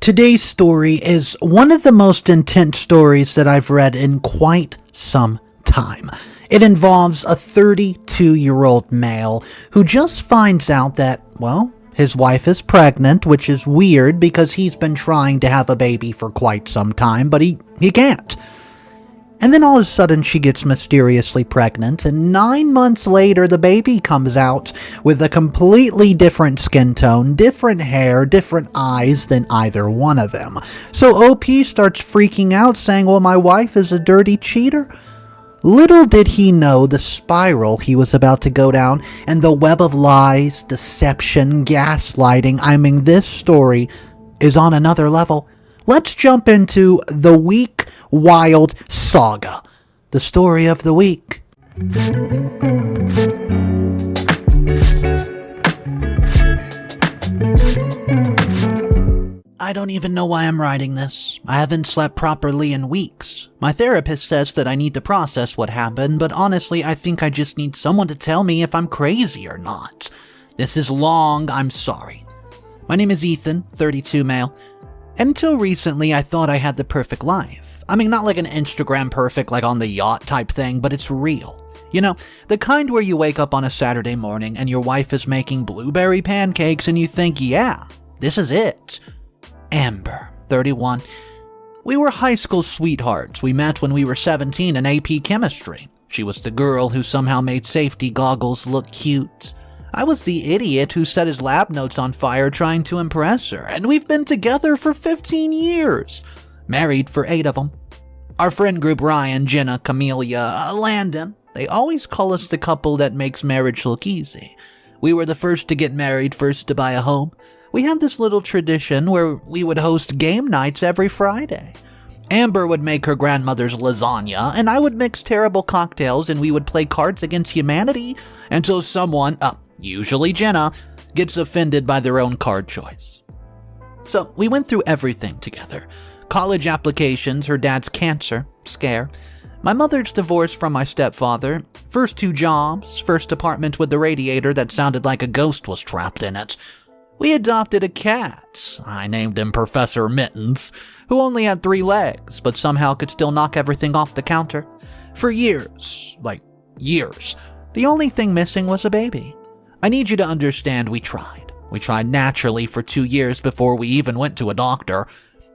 Today's story is one of the most intense stories that I've read in quite some time. It involves a 32-year-old male who just finds out that, well, his wife is pregnant, which is weird because he's been trying to have a baby for quite some time, but he can't. And then all of a sudden she gets mysteriously pregnant, and 9 months later the baby comes out with a completely different skin tone, different hair, different eyes than either one of them. So OP starts freaking out, saying, well, my wife is a dirty cheater. Little did he know the spiral he was about to go down and the web of lies, deception, gaslighting. I mean, this story is on another level. Let's jump into the week wild saga, the story of the week. I don't even know why I'm writing this. I haven't slept properly in weeks. My therapist says that I need to process what happened, but honestly, I think I just need someone to tell me if I'm crazy or not. This is long, I'm sorry. My name is Ethan, 32 male. Until recently, I thought I had the perfect life. I mean, not like an Instagram perfect, like on the yacht type thing, but it's real. You know, the kind where you wake up on a Saturday morning and your wife is making blueberry pancakes and you think, yeah, this is it. Amber, 31. We were high school sweethearts. We met when we were 17 in AP chemistry. She was the girl who somehow made safety goggles look cute. I was the idiot who set his lab notes on fire trying to impress her, and we've been together for 15 years. Married for 8 of them. Our friend group, Ryan, Jenna, Camelia, Landon, they always call us the couple that makes marriage look easy. We were the first to get married, first to buy a home. We had this little tradition where we would host game nights every Friday. Amber would make her grandmother's lasagna, and I would mix terrible cocktails, and we would play Cards Against Humanity until someone, usually Jenna, gets offended by their own card choice. So we went through everything together. College applications, her dad's cancer scare, my mother's divorce from my stepfather, first 2 jobs, first apartment with the radiator that sounded like a ghost was trapped in it. We adopted a cat. I named him Professor Mittens, who only had 3 legs, but somehow could still knock everything off the counter. For years, the only thing missing was a baby. I need you to understand we tried. We tried naturally for 2 years before we even went to a doctor.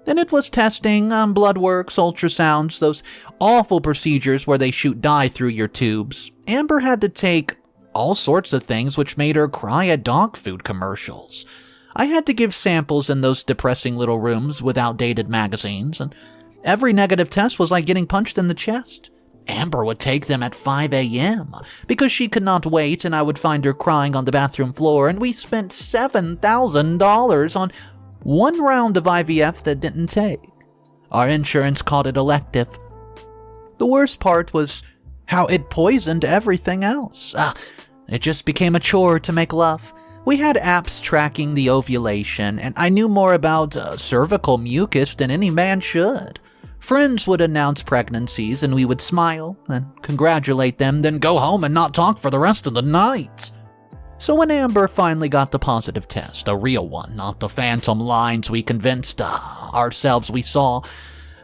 And it was testing, blood works, ultrasounds, those awful procedures where they shoot dye through your tubes. Amber had to take all sorts of things which made her cry at dog food commercials. I had to give samples in those depressing little rooms with outdated magazines, and every negative test was like getting punched in the chest. Amber would take them at 5 a.m. because she could not wait, and I would find her crying on the bathroom floor, and we spent $7,000 on 1 round of IVF that didn't take. Our insurance called it elective. The worst part was how it poisoned everything else. It just became a chore to make love. We had apps tracking the ovulation, and I knew more about cervical mucus than any man should. Friends would announce pregnancies, and we would smile and congratulate them, then go home and not talk for the rest of the night. So when Amber finally got the positive test, a real one, not the phantom lines we convinced ourselves we saw,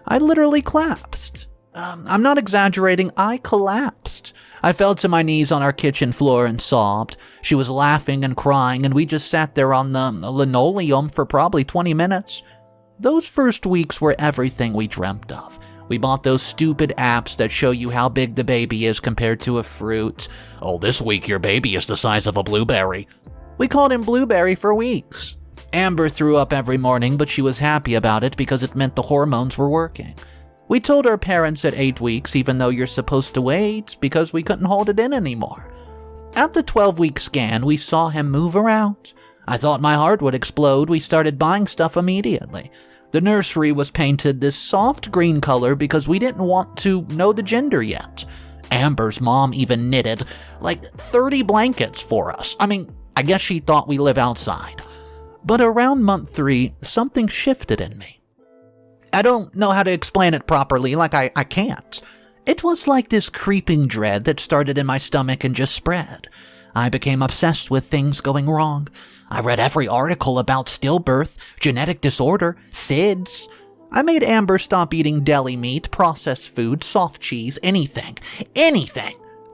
I literally collapsed. I'm not exaggerating, I collapsed. I fell to my knees on our kitchen floor and sobbed. She was laughing and crying, and we just sat there on the linoleum for probably 20 minutes. Those first weeks were everything we dreamt of. We bought those stupid apps that show you how big the baby is compared to a fruit. Oh, this week your baby is the size of a blueberry. We called him Blueberry for weeks. Amber threw up every morning, but she was happy about it because it meant the hormones were working. We told our parents at 8 weeks, even though you're supposed to wait, because we couldn't hold it in anymore. At the 12-week scan, we saw him move around. I thought my heart would explode. We started buying stuff immediately. The nursery was painted this soft green color because we didn't want to know the gender yet. Amber's mom even knitted like 30 blankets for us. I mean, I guess she thought we live outside. But around month 3, something shifted in me. I don't know how to explain it properly, like I can't. It was like this creeping dread that started in my stomach and just spread. I became obsessed with things going wrong. I read every article about stillbirth, genetic disorder, SIDS. I made Amber stop eating deli meat, processed food, soft cheese, anything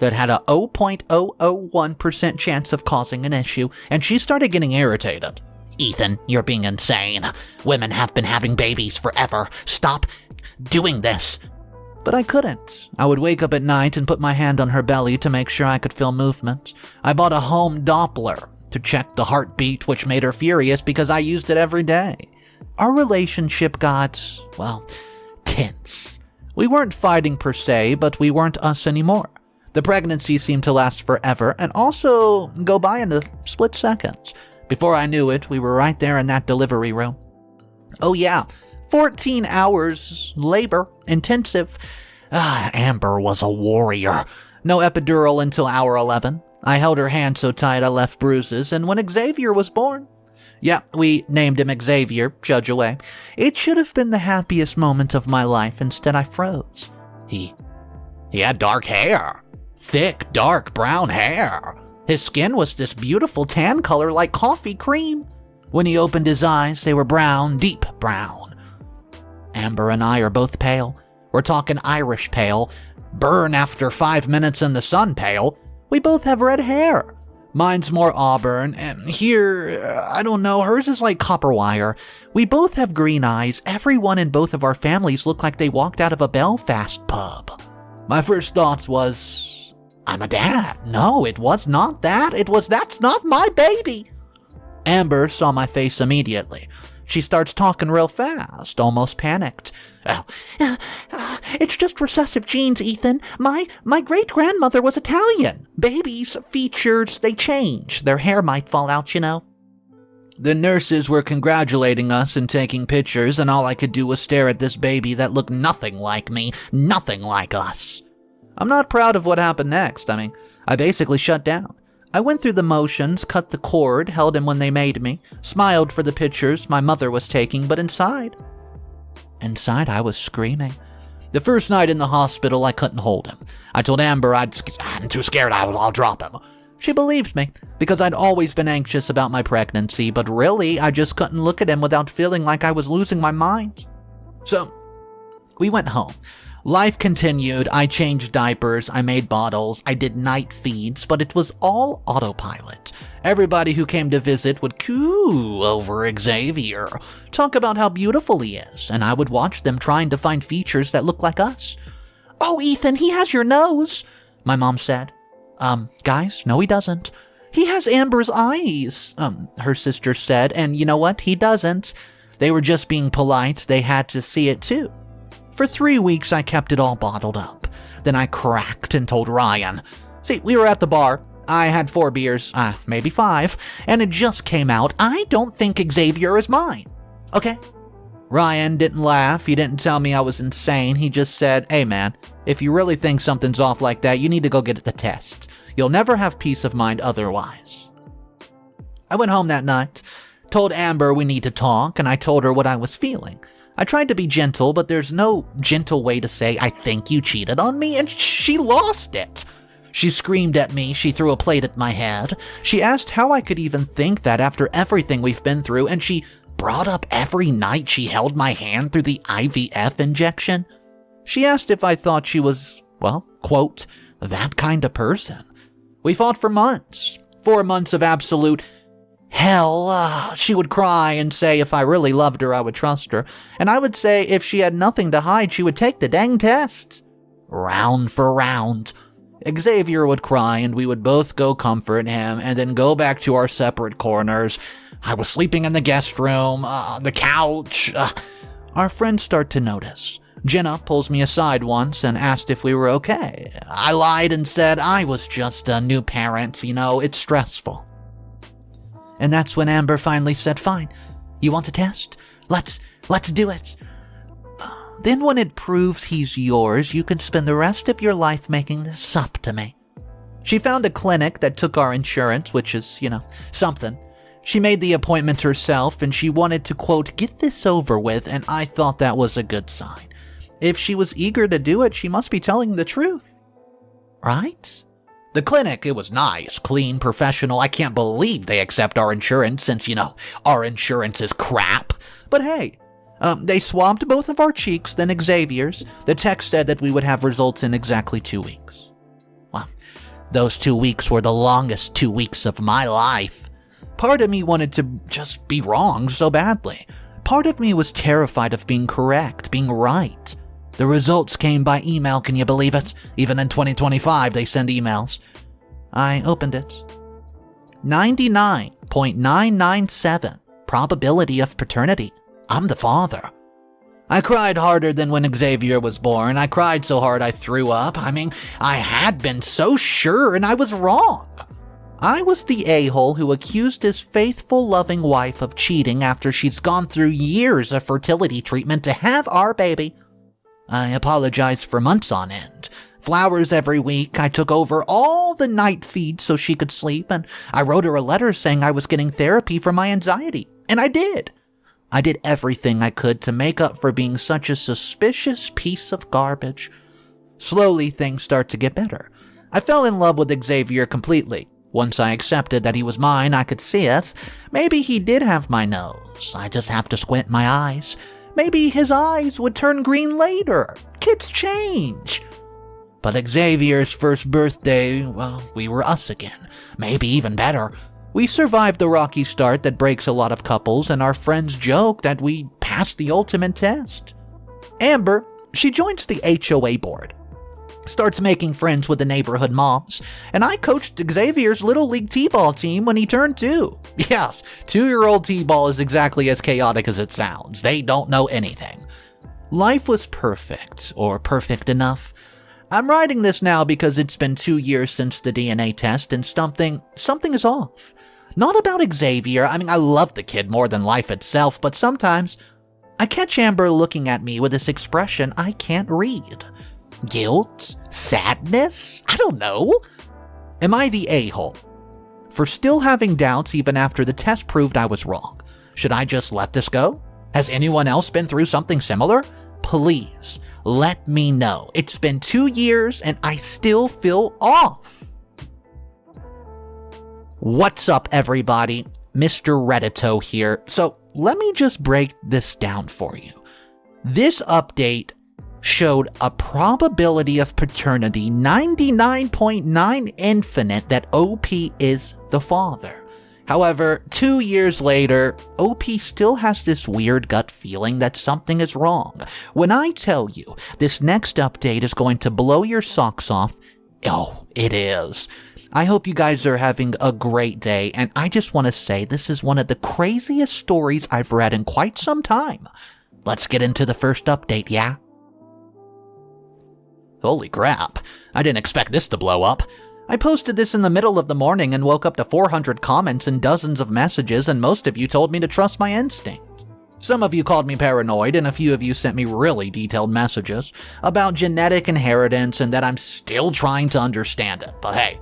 that had a 0.001% chance of causing an issue, and she started getting irritated. Ethan, you're being insane. Women have been having babies forever. Stop doing this. But I couldn't. I would wake up at night and put my hand on her belly to make sure I could feel movement. I bought a home Doppler to check the heartbeat, which made her furious because I used it every day. Our relationship got, well, tense. We weren't fighting per se, but we weren't us anymore. The pregnancy seemed to last forever and also go by in a split seconds. Before I knew it, we were right there in that delivery room. Oh yeah, 14 hours, labor, intensive. Amber was a warrior. No epidural until hour 11. I held her hand so tight I left bruises, and when Xavier was born, yeah, we named him Xavier, judge away. It should have been the happiest moment of my life. Instead, I froze. He had dark hair. Thick, dark brown hair. His skin was this beautiful tan color like coffee cream. When he opened his eyes, they were brown, deep brown. Amber and I are both pale. We're talking Irish pale. Burn after 5 minutes in the sun pale. We both have red hair. Mine's more auburn, and here, I don't know, hers is like copper wire. We both have green eyes. Everyone in both of our families look like they walked out of a Belfast pub. My first thoughts was, I'm a dad. No, it was not that. It was, that's not my baby. Amber saw my face immediately. She starts talking real fast, almost panicked. It's just recessive genes, Ethan. My great-grandmother was Italian. Babies' features, they change. Their hair might fall out, you know. The nurses were congratulating us and taking pictures, and all I could do was stare at this baby that looked nothing like me, nothing like us. I'm not proud of what happened next. I basically shut down. I went through the motions, cut the cord, held him when they made me, smiled for the pictures my mother was taking, but inside I was screaming. The first night in the hospital, I couldn't hold him. I told Amber I'm too scared, I'll drop him. She believed me, because I'd always been anxious about my pregnancy, but really, I just couldn't look at him without feeling like I was losing my mind. So, we went home. Life continued. I changed diapers, I made bottles, I did night feeds, but it was all autopilot. Everybody who came to visit would coo over Xavier, talk about how beautiful he is, and I would watch them trying to find features that look like us. Oh, Ethan, he has your nose, my mom said. Guys, no he doesn't. He has Amber's eyes, her sister said, and you know what? He doesn't. They were just being polite, they had to see it too. For 3 weeks, I kept it all bottled up. Then I cracked and told Ryan. See, we were at the bar. I had 4 beers, maybe 5, and it just came out, I don't think Xavier is mine. Okay? Ryan didn't laugh. He didn't tell me I was insane. He just said, hey man, if you really think something's off like that, you need to go get the test. You'll never have peace of mind otherwise. I went home that night, told Amber we need to talk, and I told her what I was feeling. I tried to be gentle, but there's no gentle way to say, I think you cheated on me, and she lost it. She screamed at me, she threw a plate at my head. She asked how I could even think that after everything we've been through, and she brought up every night she held my hand through the IVF injection. She asked if I thought she was, well, quote, that kind of person. We fought for months. 4 months of absolute hell. She would cry and say if I really loved her, I would trust her. And I would say if she had nothing to hide, she would take the dang test. Round for round. Xavier would cry and we would both go comfort him and then go back to our separate corners. I was sleeping in the guest room, the couch. Our friends start to notice. Jenna pulls me aside once and asked if we were okay. I lied and said I was just a new parent, it's stressful. And that's when Amber finally said, fine, you want to test? Let's do it. Then when it proves he's yours, you can spend the rest of your life making this up to me. She found a clinic that took our insurance, which is, something. She made the appointment herself and she wanted to, quote, get this over with, and I thought that was a good sign. If she was eager to do it, she must be telling the truth. Right? The clinic, it was nice, clean, professional. I can't believe they accept our insurance since, our insurance is crap. But hey, they swabbed both of our cheeks, then Xavier's. The text said that we would have results in exactly 2 weeks. Well, those 2 weeks were the longest 2 weeks of my life. Part of me wanted to just be wrong so badly. Part of me was terrified of being correct, being right. The results came by email, can you believe it? Even in 2025, they send emails. I opened it. 99.997 probability of paternity. I'm the father. I cried harder than when Xavier was born. I cried so hard I threw up. I had been so sure and I was wrong. I was the a-hole who accused his faithful, loving wife of cheating after she's gone through years of fertility treatment to have our baby. I apologized for months on end. Flowers every week. I took over all the night feeds so she could sleep, and I wrote her a letter saying I was getting therapy for my anxiety. And I did. I did everything I could to make up for being such a suspicious piece of garbage. Slowly, things start to get better. I fell in love with Xavier completely. Once I accepted that he was mine, I could see it. Maybe he did have my nose. I just have to squint my eyes. Maybe his eyes would turn green later. Kids change. But Xavier's first birthday, well, we were us again. Maybe even better. We survived the rocky start that breaks a lot of couples, and our friends joke that we passed the ultimate test. Amber, she joins the HOA board. Starts making friends with the neighborhood moms, and I coached Xavier's Little League T-ball team when he turned 2. Yes, 2-year-old T-ball is exactly as chaotic as it sounds. They don't know anything. Life was perfect, or perfect enough. I'm writing this now because it's been 2 years since the DNA test, and something is off. Not about Xavier. I love the kid more than life itself, but sometimes I catch Amber looking at me with this expression I can't read. Guilt? Sadness? I don't know. Am I the a-hole for still having doubts even after the test proved I was wrong? Should I just let this go? Has anyone else been through something similar? Please, let me know. It's been 2 years and I still feel off. What's up, everybody? Mr. Reddito here. So let me just break this down for you. This update showed a probability of paternity 99.9 infinite that OP is the father. However, 2 years later, OP still has this weird gut feeling that something is wrong. When I tell you this next update is going to blow your socks off, oh, it is. I hope you guys are having a great day, and I just want to say this is one of the craziest stories I've read in quite some time. Let's get into the first update, yeah? Holy crap, I didn't expect this to blow up. I posted this in the middle of the morning and woke up to 400 comments and dozens of messages, and most of you told me to trust my instinct. Some of you called me paranoid, and a few of you sent me really detailed messages about genetic inheritance and that I'm still trying to understand it. But hey,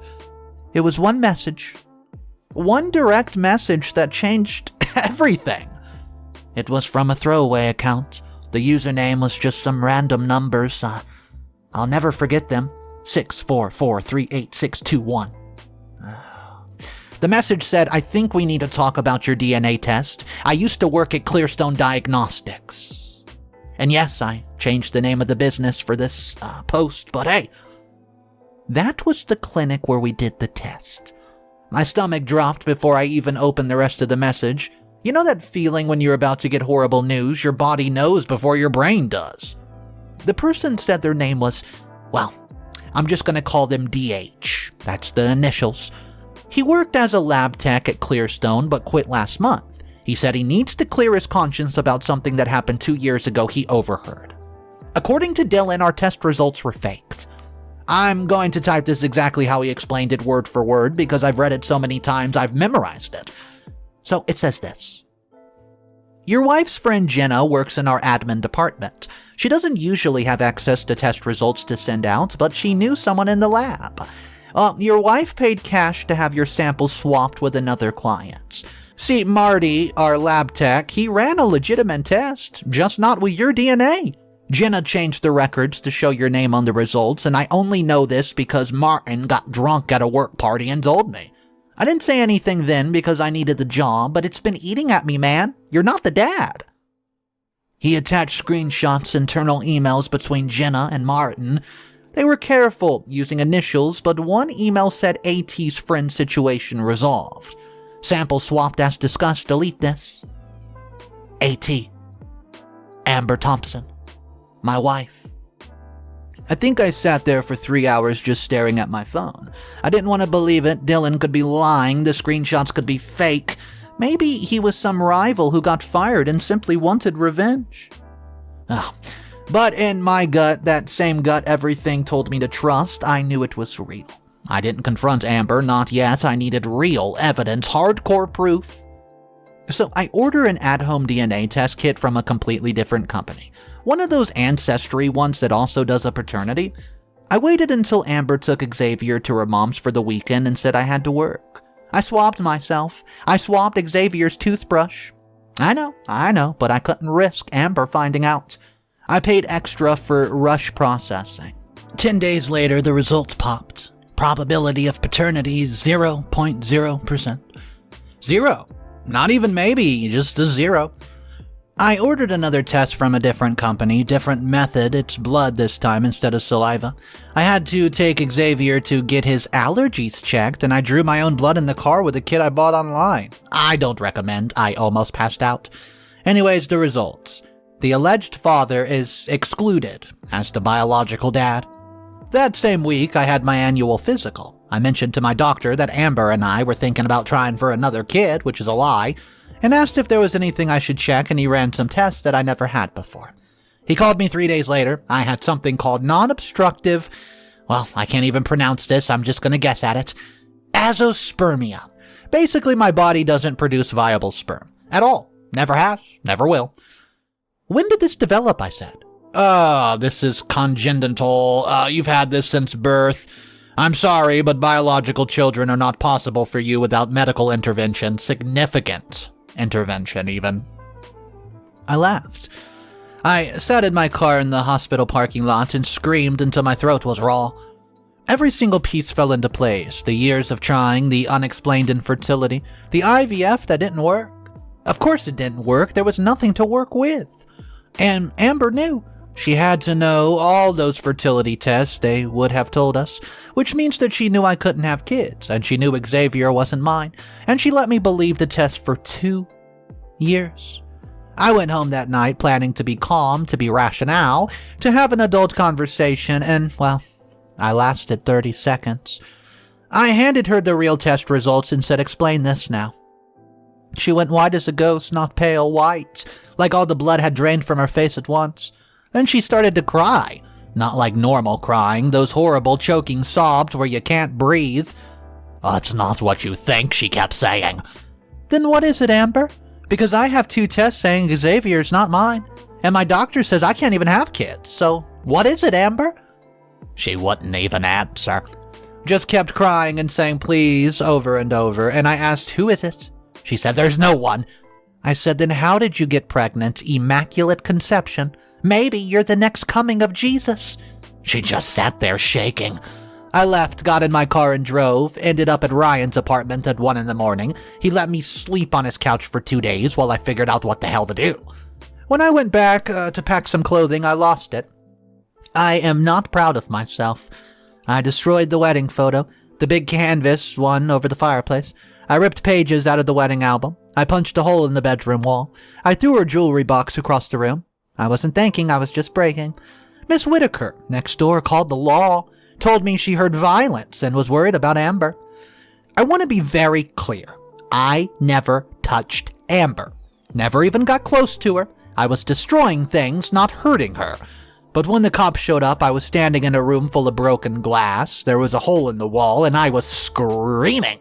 it was one message. One direct message that changed everything. It was from a throwaway account. The username was just some random numbers. I'll never forget them. 6443861. The message said, I think we need to talk about your DNA test. I used to work at Clearstone Diagnostics. And yes, I changed the name of the business for this post, but hey, that was the clinic where we did the test. My stomach dropped before I even opened the rest of the message. You know that feeling when you're about to get horrible news, your body knows before your brain does. The person said their name was, well, I'm just going to call them DH. That's the initials. He worked as a lab tech at Clearstone but quit last month. He said he needs to clear his conscience about something that happened 2 years ago he overheard. According to Dylan, our test results were faked. I'm going to type this exactly how he explained it word for word because I've read it so many times I've memorized it. So it says this. Your wife's friend Jenna works in our admin department. She doesn't usually have access to test results to send out, but she knew someone in the lab. Your wife paid cash to have your sample swapped with another client. See, Marty, our lab tech, he ran a legitimate test, just not with your DNA. Jenna changed the records to show your name on the results, and I only know this because Martin got drunk at a work party and told me. I didn't say anything then because I needed the job, but it's been eating at me, man. You're not the dad. He attached screenshots, internal emails between Jenna and Martin. They were careful, using initials, but one email said AT's friend situation resolved. Sample swapped as discussed, delete this. AT. Amber Thompson. My wife. I think I sat there for 3 hours just staring at my phone. I didn't want to believe it. Dylan could be lying. The screenshots could be fake. Maybe he was some rival who got fired and simply wanted revenge. Oh. But in my gut, that same gut everything told me to trust, I knew it was real. I didn't confront Amber, not yet. I needed real evidence, hardcore proof. So I order an at-home DNA test kit from a completely different company. One of those Ancestry ones that also does a paternity. I waited until Amber took Xavier to her mom's for the weekend and said I had to work. I swabbed myself. I swabbed Xavier's toothbrush. I know, but I couldn't risk Amber finding out. I paid extra for rush processing. 10 days later, the results popped. Probability of paternity 0.0%. Zero. Not even maybe, just a zero. I ordered another test from a different company, different method. It's blood this time instead of saliva. I had to take Xavier to get his allergies checked, and I drew my own blood in the car with a kit I bought online. I don't recommend. I almost passed out. Anyways, the results. The alleged father is excluded as the biological dad. That same week, I had my annual physical. I mentioned to my doctor that Amber and I were thinking about trying for another kid, which is a lie, and asked if there was anything I should check, and he ran some tests that I never had before. He called me 3 days later. I had something called non-obstructive, well, I can't even pronounce this, I'm just gonna guess at it, azoospermia. Basically, my body doesn't produce viable sperm. At all. Never has, never will. When did this develop, I said. This is congenital. You've had this since birth. I'm sorry, but biological children are not possible for you without medical intervention. Significant intervention, even. I laughed. I sat in my car in the hospital parking lot and screamed until my throat was raw. Every single piece fell into place. The years of trying, the unexplained infertility, the IVF that didn't work. Of course it didn't work. There was nothing to work with. And Amber knew. She had to know all those fertility tests they would have told us, which means that she knew I couldn't have kids, and she knew Xavier wasn't mine, and she let me believe the test for 2 years. I went home that night planning to be calm, to be rational, to have an adult conversation, and, well, I lasted 30 seconds. I handed her the real test results and said, explain this now. She went white as a ghost, not pale, white, like all the blood had drained from her face at once. Then she started to cry. Not like normal crying, those horrible choking sobs where you can't breathe. Oh, it's not what you think, she kept saying. Then what is it, Amber? Because I have 2 tests saying Xavier's not mine, and my doctor says I can't even have kids, so what is it, Amber? She wouldn't even answer. Just kept crying and saying please over and over, and I asked, who is it? She said, there's no one. I said, then how did you get pregnant? Immaculate conception. Maybe you're the next coming of Jesus. She just sat there shaking. I left, got in my car and drove, ended up at Ryan's apartment at 1 a.m. He let me sleep on his couch for 2 days while I figured out what the hell to do. When I went back to pack some clothing, I lost it. I am not proud of myself. I destroyed the wedding photo, the big canvas one over the fireplace. I ripped pages out of the wedding album. I punched a hole in the bedroom wall. I threw her jewelry box across the room. I wasn't thinking, I was just breaking. Miss Whitaker, next door, called the law, told me she heard violence and was worried about Amber. I want to be very clear. I never touched Amber. Never even got close to her. I was destroying things, not hurting her. But when the cops showed up, I was standing in a room full of broken glass. There was a hole in the wall, and I was screaming.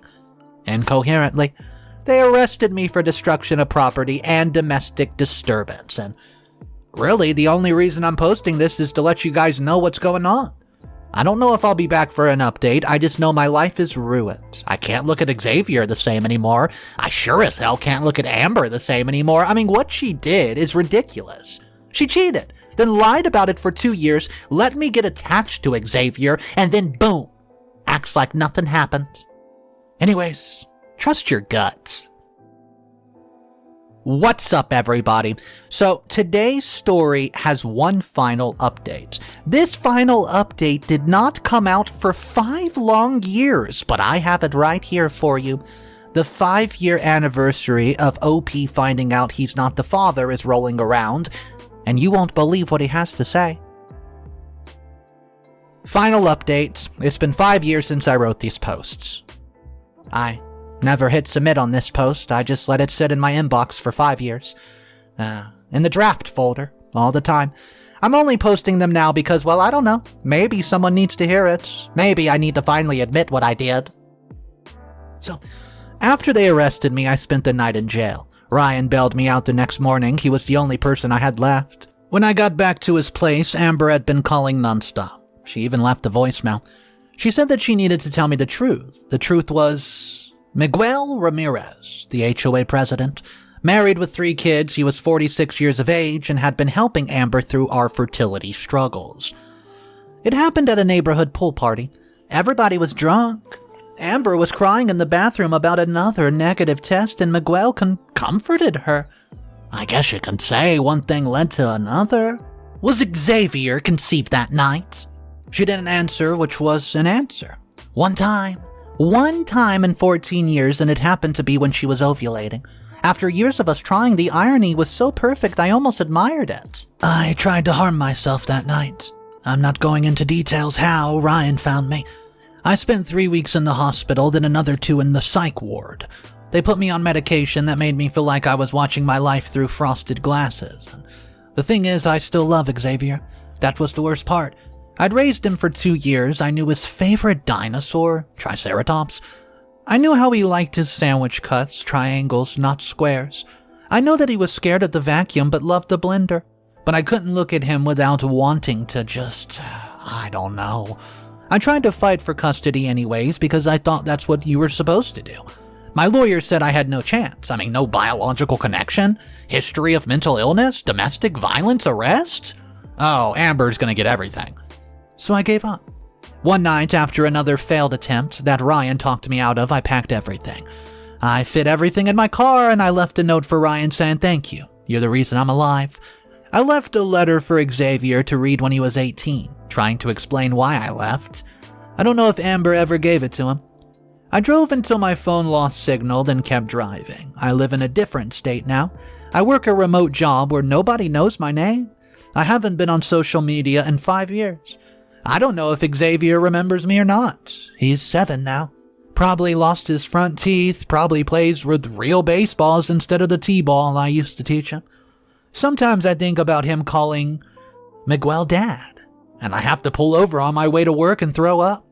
Incoherently. They arrested me for destruction of property and domestic disturbance, and really, the only reason I'm posting this is to let you guys know what's going on. I don't know if I'll be back for an update, I just know my life is ruined. I can't look at Xavier the same anymore. I sure as hell can't look at Amber the same anymore. I mean, what she did is ridiculous. She cheated, then lied about it for 2 years, let me get attached to Xavier, and then boom, acts like nothing happened. Anyways, trust your gut. What's up, everybody? So today's story has one final update. This final update did not come out for 5 long years, but I have it right here for you. The 5-year anniversary of OP finding out he's not the father is rolling around, and you won't believe what he has to say. Final update. It's been 5 years since I wrote these posts. I never hit submit on this post, I just let it sit in my inbox for 5 years. In the draft folder, all the time. I'm only posting them now because, well, I don't know. Maybe someone needs to hear it. Maybe I need to finally admit what I did. So, after they arrested me, I spent the night in jail. Ryan bailed me out the next morning. He was the only person I had left. When I got back to his place, Amber had been calling nonstop. She even left a voicemail. She said that she needed to tell me the truth. The truth was Miguel Ramirez, the HOA president, married with 3 kids. He was 46 years of age and had been helping Amber through our fertility struggles. It happened at a neighborhood pool party. Everybody was drunk. Amber was crying in the bathroom about another negative test, and Miguel comforted her. I guess you can say one thing led to another. Was Xavier conceived that night? She didn't answer, which was an answer. One time in 14 years, and it happened to be when she was ovulating. After years of us trying, the irony was so perfect I almost admired it. I tried to harm myself that night. I'm not going into details how Ryan found me. I spent 3 weeks in the hospital, then another 2 in the psych ward. They put me on medication that made me feel like I was watching my life through frosted glasses. The thing is, I still love Xavier. That was the worst part. I'd raised him for 2 years. I knew his favorite dinosaur, Triceratops. I knew how he liked his sandwich cuts, triangles, not squares. I know that he was scared of the vacuum but loved the blender. But I couldn't look at him without wanting to just, I don't know. I tried to fight for custody anyways because I thought that's what you were supposed to do. My lawyer said I had no chance. I mean, no biological connection, history of mental illness, domestic violence, arrest. Oh, Amber's gonna get everything. So I gave up. One night, after another failed attempt that Ryan talked me out of, I packed everything. I fit everything in my car and I left a note for Ryan saying thank you. You're the reason I'm alive. I left a letter for Xavier to read when he was 18, trying to explain why I left. I don't know if Amber ever gave it to him. I drove until my phone lost signal, then kept driving. I live in a different state now. I work a remote job where nobody knows my name. I haven't been on social media in 5 years. I don't know if Xavier remembers me or not. He's 7 now. Probably lost his front teeth, probably plays with real baseballs instead of the T-ball I used to teach him. Sometimes I think about him calling Miguel Dad, and I have to pull over on my way to work and throw up.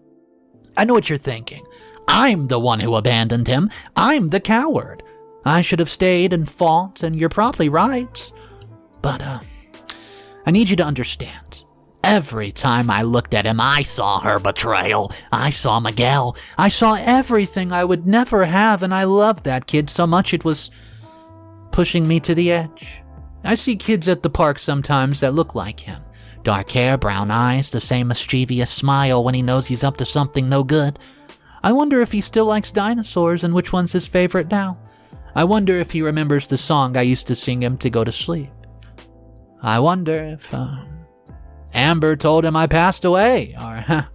I know what you're thinking. I'm the one who abandoned him. I'm the coward. I should have stayed and fought, and you're probably right. But, I need you to understand. Every time I looked at him, I saw her betrayal. I saw Miguel. I saw everything I would never have, and I loved that kid so much it was pushing me to the edge. I see kids at the park sometimes that look like him. Dark hair, brown eyes, the same mischievous smile when he knows he's up to something no good. I wonder if he still likes dinosaurs and which one's his favorite now. I wonder if he remembers the song I used to sing him to go to sleep. I wonder if, Amber told him I passed away, or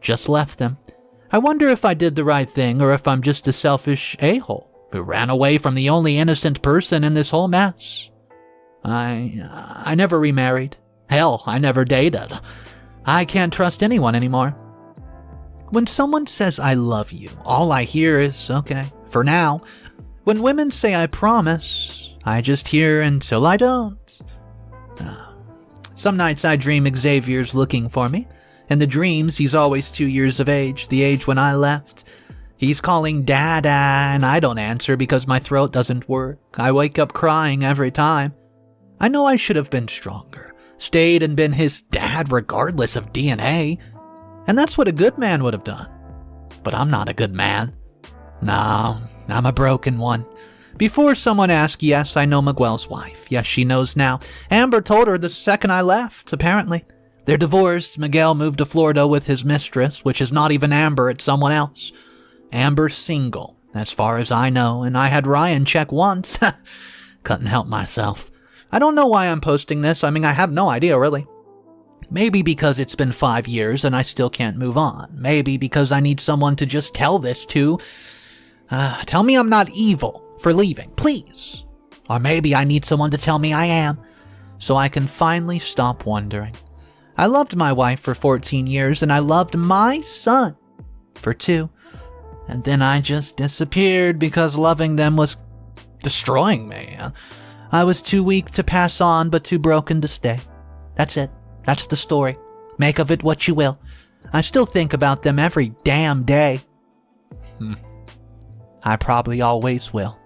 just left him. I wonder if I did the right thing or if I'm just a selfish a-hole who ran away from the only innocent person in this whole mess. I never remarried. Hell, I never dated. I can't trust anyone anymore. When someone says I love you, all I hear is, okay, for now. When women say I promise, I just hear until I don't. Some nights I dream Xavier's looking for me. In the dreams, he's always 2 years of age, the age when I left. He's calling Dada, and I don't answer because my throat doesn't work. I wake up crying every time. I know I should have been stronger, stayed and been his dad regardless of DNA. And that's what a good man would have done. But I'm not a good man. No, I'm a broken one. Before someone asks, yes, I know Miguel's wife. Yes, she knows now. Amber told her the second I left, apparently. They're divorced. Miguel moved to Florida with his mistress, which is not even Amber, it's someone else. Amber's single, as far as I know, and I had Ryan check once. Couldn't help myself. I don't know why I'm posting this. I have no idea, really. Maybe because it's been 5 years and I still can't move on. Maybe because I need someone to just tell this to. Tell me I'm not evil for leaving, please. Or maybe I need someone to tell me I am, so I can finally stop wondering. I loved my wife for 14 years, and I loved my son for 2. And then I just disappeared because loving them was destroying me. I was too weak to pass on, but too broken to stay. That's it. That's the story. Make of it what you will. I still think about them every damn day. I probably always will.